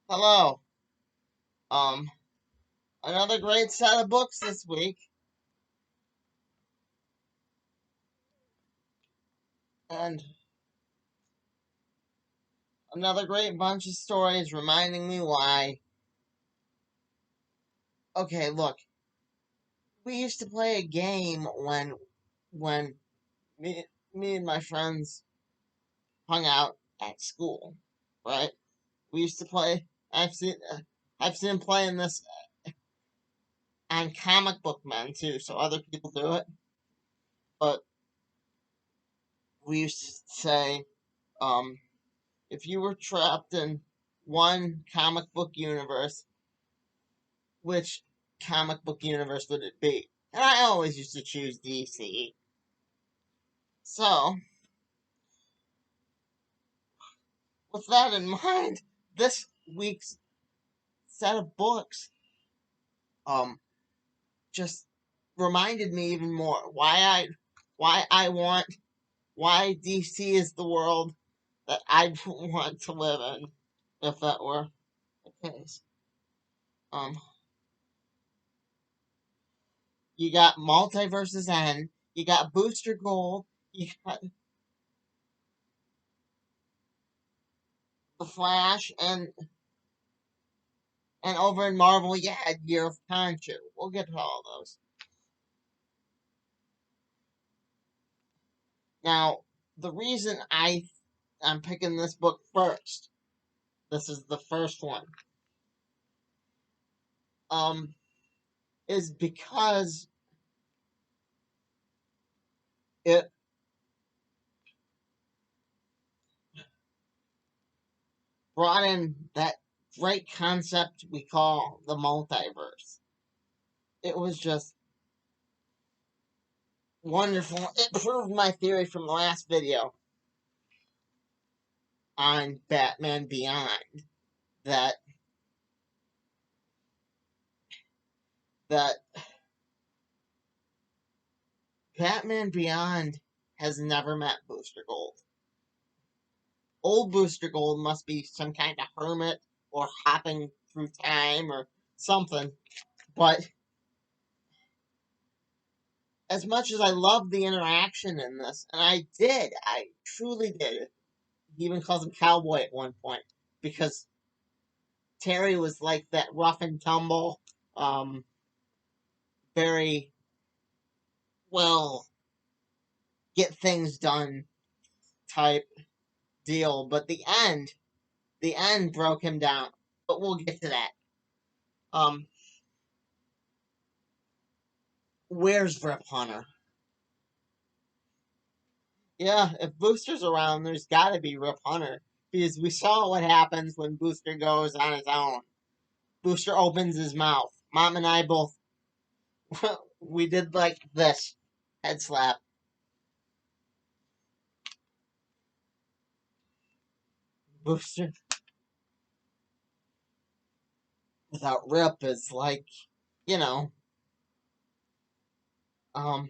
Hello. Um, another great set of books this week, and another great bunch of stories reminding me why. Okay, look, we used to play a game when me and my friends hung out at school, right? We used to play. I've seen playing this on Comic Book Men too, so other people do it. But we used to say, um, if you were trapped in one comic book universe, which comic book universe would it be? And I always used to choose DC. So, with that in mind, this week's set of books um just reminded me even more why DC is the world that I want to live in if that were the case. Um you got Multiverses End, you got Booster Gold, you got The Flash, and over in Marvel, you had Year of Khonshu. We'll get to all those. Now, the reason I'm picking this book first, this is the first one, um, is because it brought in that great concept we call the multiverse. It was just wonderful. It proved my theory from the last video on Batman Beyond that that Batman Beyond has never met Booster Gold. Old Booster Gold must be some kind of hermit or hopping through time or something. But as much as I love the interaction in this, and I truly did. He even calls him Cowboy at one point because Terry was like that rough and tumble, um, very well get things done type deal. But the end broke him down. But we'll get to that. Um, where's Rip Hunter? Yeah, if Booster's around, there's got to be Rip Hunter because we saw what happens when Booster goes on his own. Booster opens his mouth. Mom and I both we did like this head slap. Booster without Rip is like, you know, um,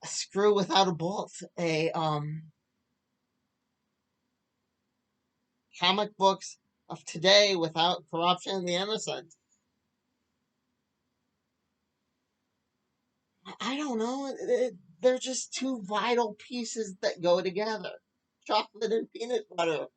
a screw without a bolt. A comic books of today without corruption and the innocent. I don't know. They're just two vital pieces that go together. Chocolate and peanut butter.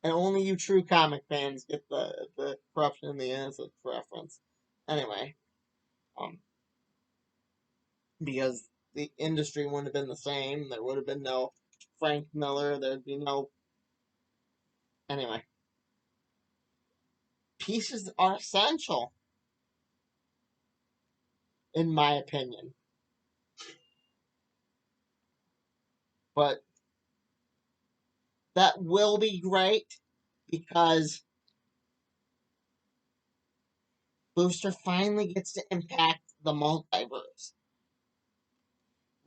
And only you true comic fans get the corruption and the innocence reference. Anyway, um, because the industry wouldn't have been the same. There would have been no Frank Miller. There'd be no. Anyway, pieces are essential, in my opinion. But that will be great because Booster finally gets to impact the multiverse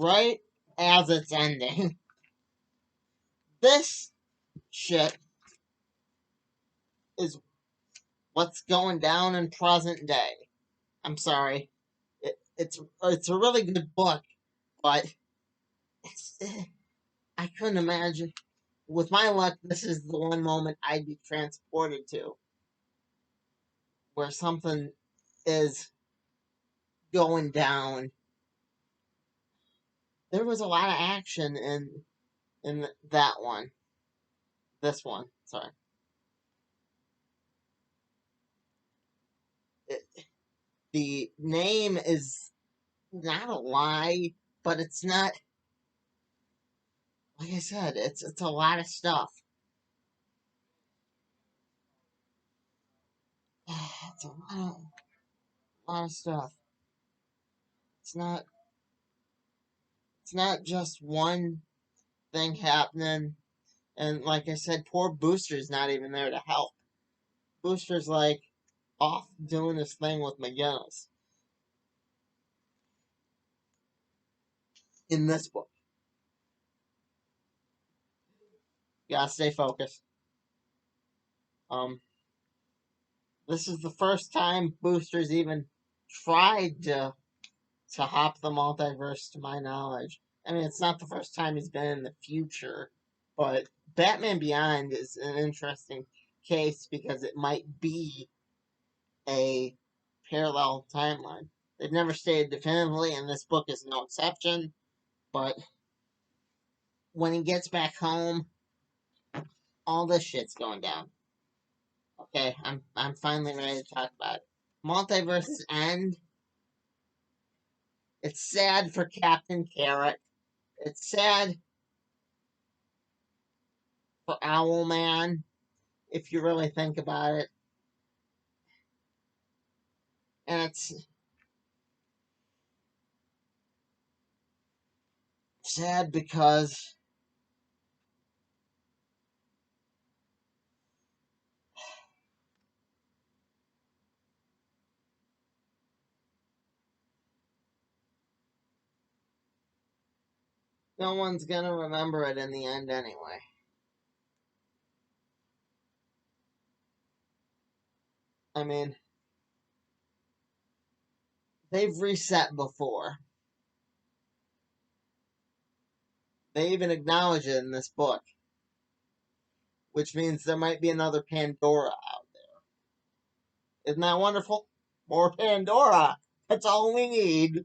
right as it's ending. This shit is what's going down in present day. I'm sorry. It's a really good book, but it's I couldn't imagine. with my luck, this is the one moment I'd be transported to where something is going down. There was a lot of action in that one. This one, sorry. It, the name is not a lie, but it's not. Like I said, it's a lot of stuff. It's a lot of stuff. It's not it's not just one thing happening. And like I said, poor Booster's not even there to help. Booster's like off doing this thing with McGinnis in this book. You gotta stay focused. Um, this is the first time Booster's even tried to hop the multiverse, to my knowledge. I mean, it's not the first time he's been in the future, but Batman Beyond is an interesting case because it might be a parallel timeline. They've never stated definitively, and this book is no exception. But when he gets back home, all this shit's going down. Okay, I'm finally ready to talk about it. Multiverse's End. It's sad for Captain Carrot. It's sad for Owlman, if you really think about it. And it's sad because no one's gonna remember it in the end anyway. I mean, they've reset before. They even acknowledge it in this book, which means there might be another Pandora out there. Isn't that wonderful? More Pandora. That's all we need.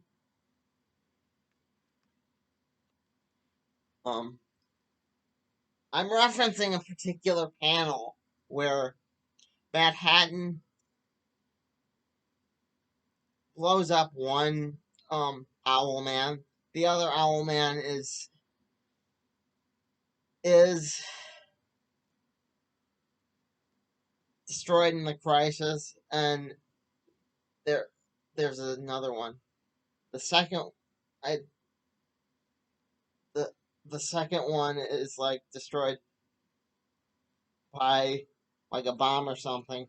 Um, I'm referencing a particular panel where Manhattan blows up one Owlman. The other Owlman is destroyed in the crisis, and there there's another one. The second I the the second one is like destroyed by like a bomb or something.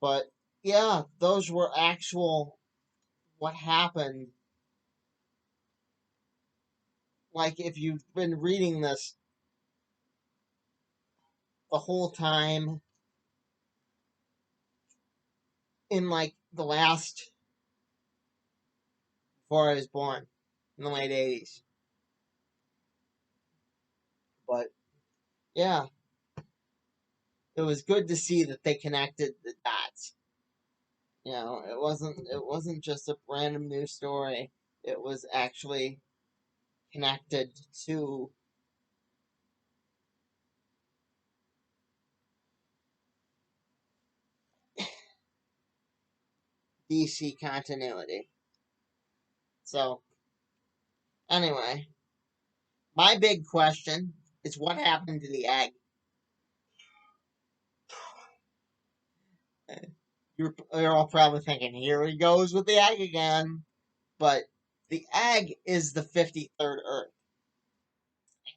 But yeah, those were actual what happened. Like if you've been reading this the whole time in like the last before I was born in the late 80s. But yeah, it was good to see that they connected the dots. You know, it wasn't just a random news story. It was actually connected to DC continuity. So anyway, my big question is what happened to the egg? You're all probably thinking, here he goes with the egg again. But the egg is the 53rd Earth.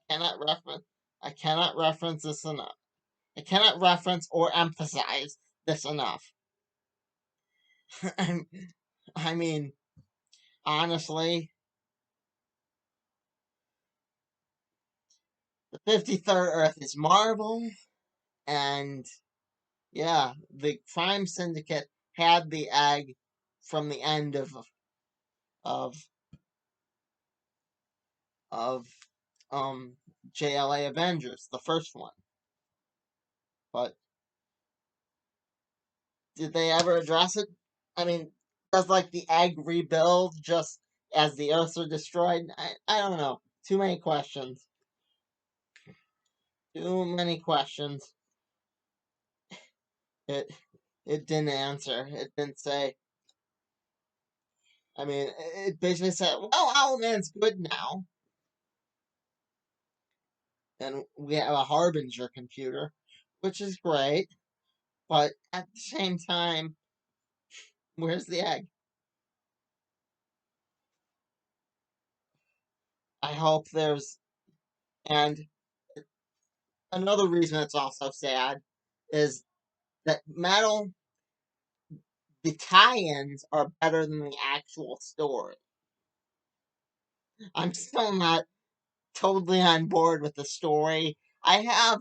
Cannot reference I cannot reference this enough. I cannot reference or emphasize this enough. I mean, honestly, the 53rd Earth is Marvel, and yeah, the crime syndicate had the egg from the end of um JLA Avengers, the first one. But did they ever address it? I mean, does like the egg rebuild just as the Earths are destroyed? I don't know. Too many questions. Too many questions. It it didn't answer. It didn't say. I mean, it basically said, "Well, Owlman's good now, and we have a Harbinger computer, which is great." But at the same time, where's the egg? I hope there's. And another reason it's also sad is that the tie-ins are better than the actual story. I'm still not totally on board with the story. I have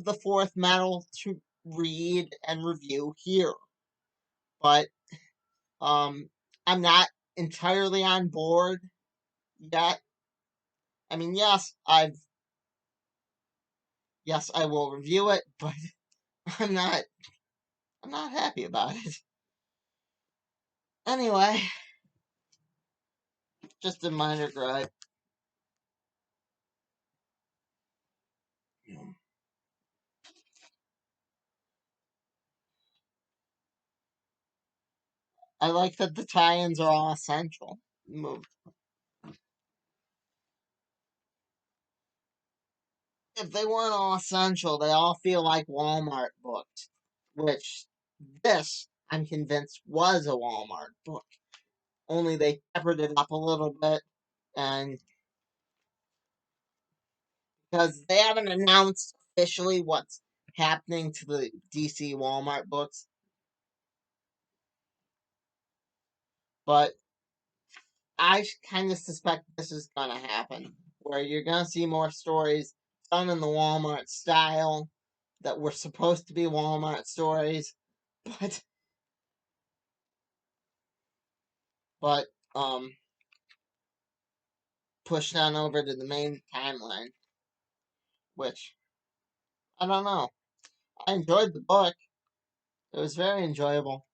the fourth metal to read and review here, but I'm not entirely on board yet. I mean, yes, I will review it, but I'm not I'm not happy about it. Anyway, just a minor gripe. I like that the tie-ins are all essential. If they weren't all essential, they all feel like Walmart books, which this, I'm convinced, was a Walmart book. Only they peppered it up a little bit, and because they haven't announced officially what's happening to the DC Walmart books, but I kind of suspect this is going to happen, where you're going to see more stories done in the Walmart style that were supposed to be Walmart stories, but but um pushed on over to the main timeline, which I don't know. I enjoyed the book. It was very enjoyable.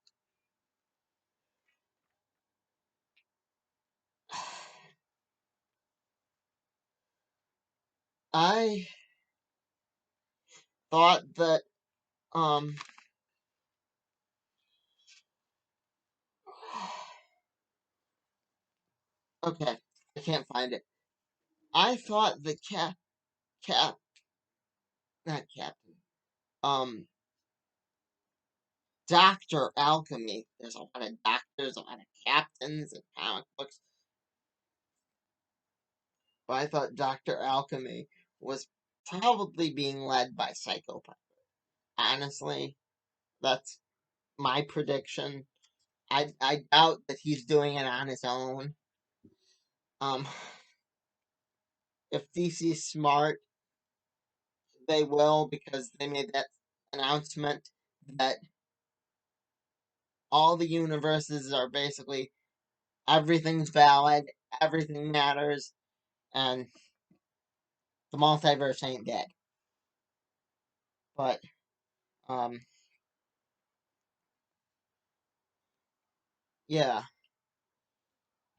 I thought that um okay, I can't find it. I thought the cap not captain. Um Doctor Alchemy. There's a lot of doctors, a lot of captains in comic books. But I thought Doctor Alchemy was probably being led by Psychopath. Honestly, that's my prediction. I doubt that he's doing it on his own. Um, if DC's smart, they will, because they made that announcement that all the universes are basically everything's valid, everything matters, and the multiverse ain't dead. But um, yeah,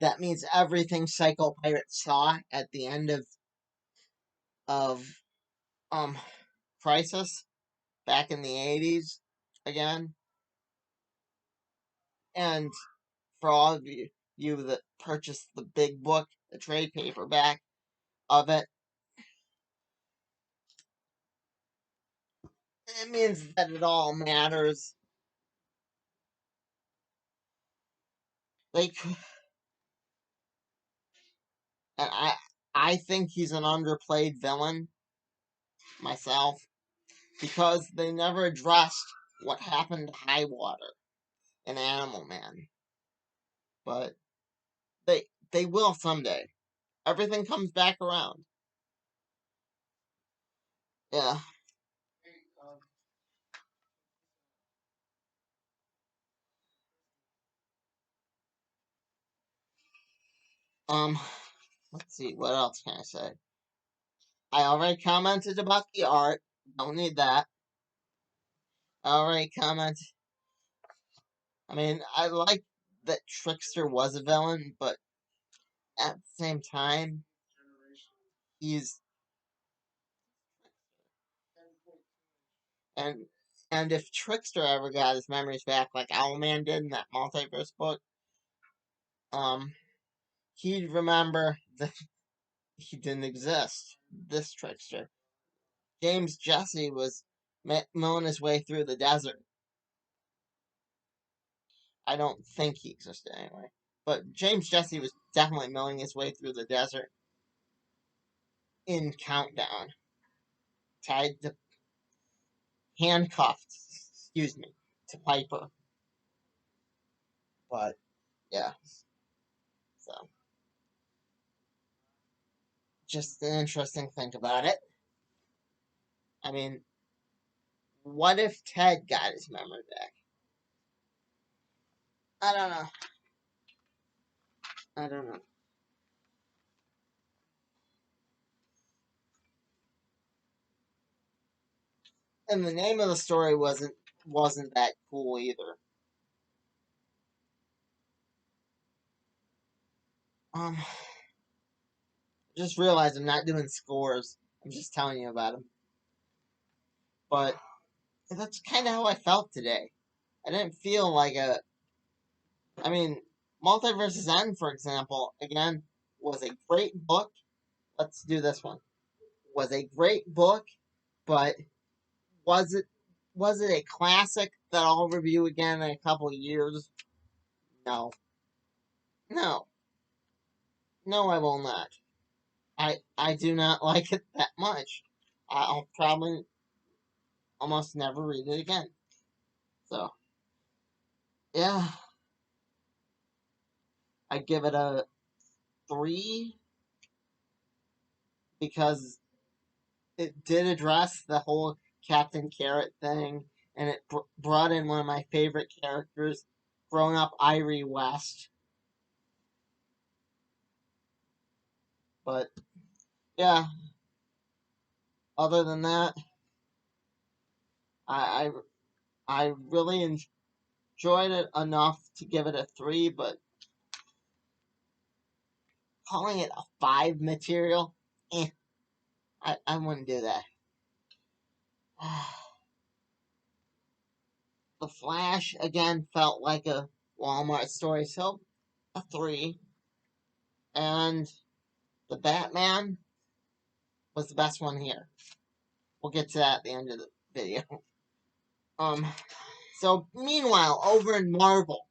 that means everything Psycho Pirate saw at the end of um Crisis back in the '80s again. And for all of you that purchased the big book, the trade paperback of it, it means that it all matters. Like, and I think he's an underplayed villain myself, because they never addressed what happened to Highwater in Animal Man, but they will someday. Everything comes back around. Yeah. Um. let's see, what else can I say? I already commented about the art. Don't need that. I already commented. I mean, I like that Trickster was a villain, but at the same time, he's and and if Trickster ever got his memories back, like Owlman did in that Multiverse book, um, he'd remember that he didn't exist. This Trickster, James Jesse, was milling his way through the desert. I don't think he existed anyway, but James Jesse was definitely milling his way through the desert in Countdown, tied to handcuffed, excuse me, to Piper. But yeah, so just an interesting thing about it. I mean, what if Ted got his memory back? I don't know. I don't know. And the name of the story wasn't that cool either. Um, just realized I'm not doing scores. I'm just telling you about them. But that's kind of how I felt today. I didn't feel like a. I mean, Multiverse's End, for example, again, was a great book. Let's do this one. Was a great book, but was it a classic that I'll review again in a couple of years? No, no, no. I will not. I do not like it that much. I'll probably almost never read it again. So yeah, I give it a 3 because it did address the whole Captain Carrot thing, and it brought in one of my favorite characters, grown up Irie West. But yeah, other than that, I I, I really enjoyed it enough to give it a 3, but calling it a 5 material, eh, I wouldn't do that. The Flash again felt like a Walmart story, so a 3. And the Batman was the best one here. We'll get to that at the end of the video. Um, so meanwhile, over in Marvel,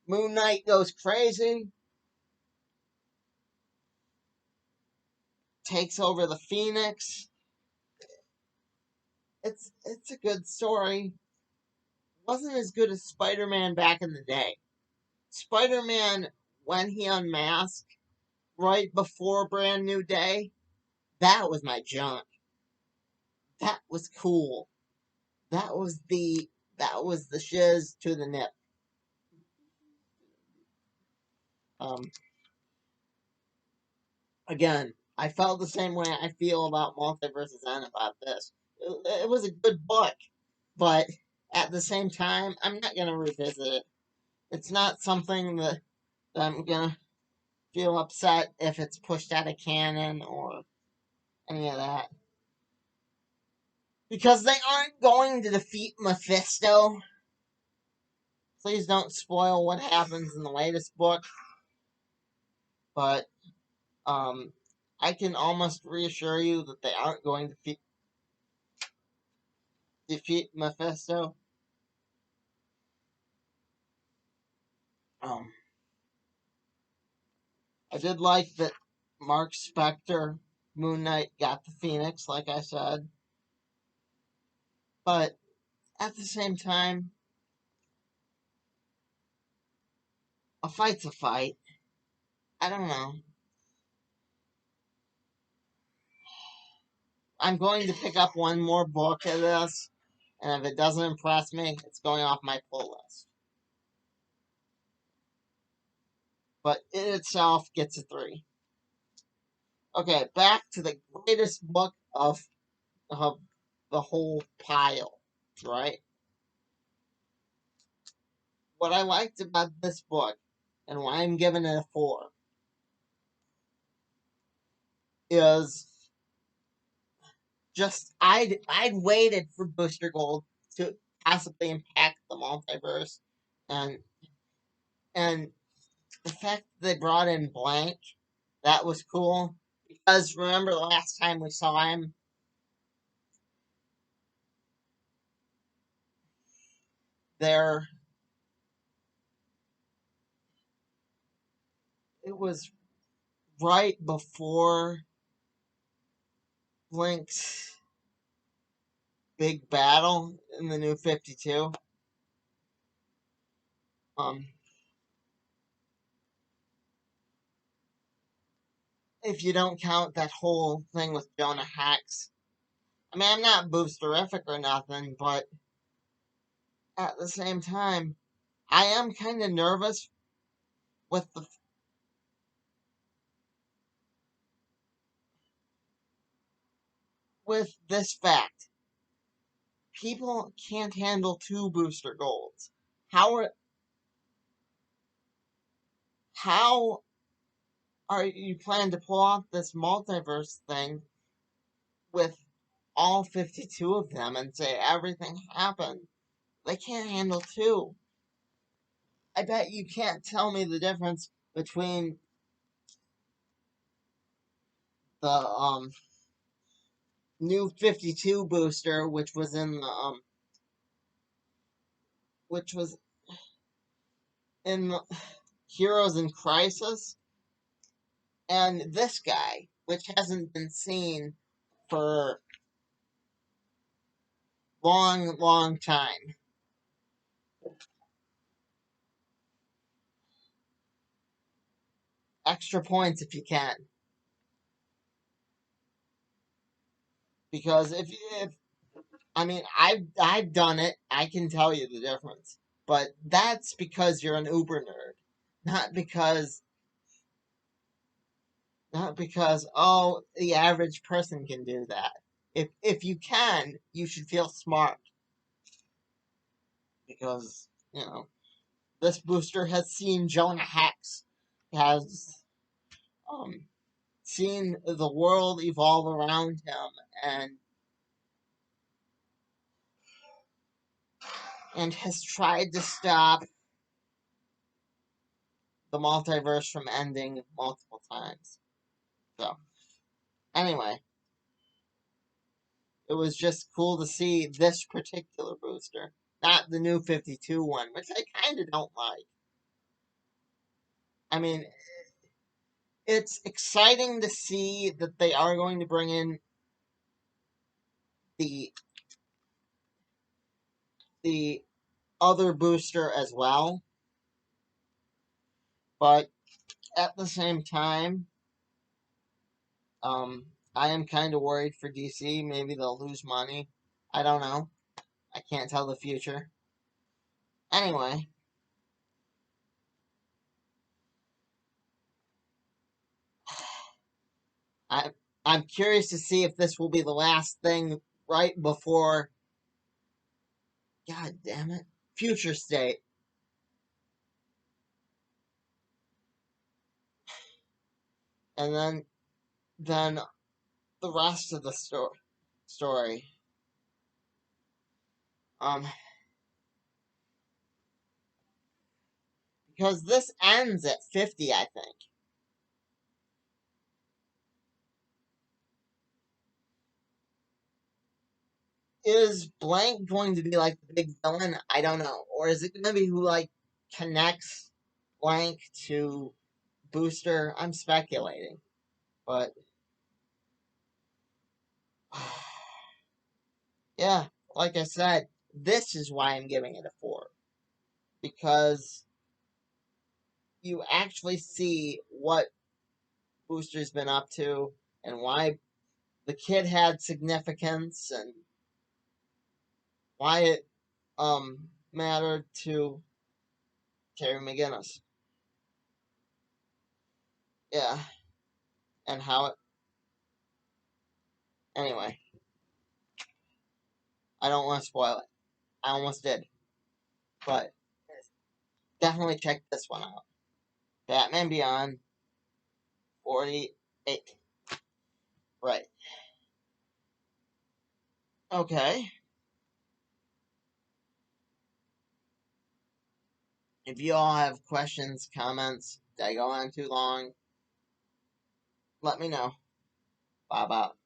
Moon Knight goes crazy, takes over the Phoenix. It's a good story. Wasn't as good as Spider-Man back in the day. Spider-Man, when he unmasked right before Brand New Day, that was my junk. That was cool. That was the shiz to the nip. Um, again, I felt the same way I feel about Multiverses and about this. It was a good book, but at the same time, I'm not gonna revisit it. It's not something that I'm gonna feel upset if it's pushed out of canon or any of that. Because they aren't going to defeat Mephisto. Please don't spoil what happens in the latest book. But I can almost reassure you that they aren't going to defeat Mephisto. Um, I did like that Mark Spector, Moon Knight got the Phoenix, like I said. But at the same time, a fight's a fight. I don't know. I'm going to pick up one more book of this, and if it doesn't impress me, it's going off my pull list. but it itself gets a 3. Okay, back to the greatest book of the whole pile, right? What I liked about this book and why I'm giving it a 4 is just I'd waited for Booster Gold to possibly impact the multiverse, and and the fact that they brought in Blank, that was cool. Because remember the last time we saw him, there it was right before Blank's big battle in the New 52. Um, if you don't count that whole thing with Jonah Hex. I mean, I'm not boosterific or nothing, but at the same time, I am kind of nervous with the with this fact. People can't handle 2 booster golds. How are how are you planning to pull off this multiverse thing with all 52 of them and say everything happened? They can't handle 2. I bet you can't tell me the difference between the new 52 booster, which was in Heroes in Crisis, and this guy, which hasn't been seen for long time. Extra points if you can, because if I mean I've done it, I can tell you the difference. But that's because you're an Uber nerd, not because not because oh the average person can do that. If you can, you should feel smart because this booster has seen Jonah Hex, has um seen the world evolve around him, and has tried to stop the multiverse from ending multiple times. So anyway, it was just cool to see this particular booster, not the new 52 one, which I kind of don't like. I mean, it's exciting to see that they are going to bring in the the other booster as well, but at the same time, I am kind of worried for DC. Maybe they'll lose money. I don't know. I can't tell the future. Anyway, I I'm curious to see if this will be the last thing right before. God damn it, future state, and then the rest of the story. Um, because this ends at 50, I think. Is Blank going to be like the big villain? I don't know. Or is it going to be who like connects Blank to Booster? I'm speculating, but yeah, like I said, this is why I'm giving it a 4 because you actually see what Booster's been up to and why the kid had significance and why it mattered to Terry McGinnis. Yeah, and how it. Anyway, I don't want to spoil it. I almost did, but definitely check this one out. Batman Beyond 48. Right. Okay. If you all have questions, comments, did I go on too long? Let me know. Bye bye.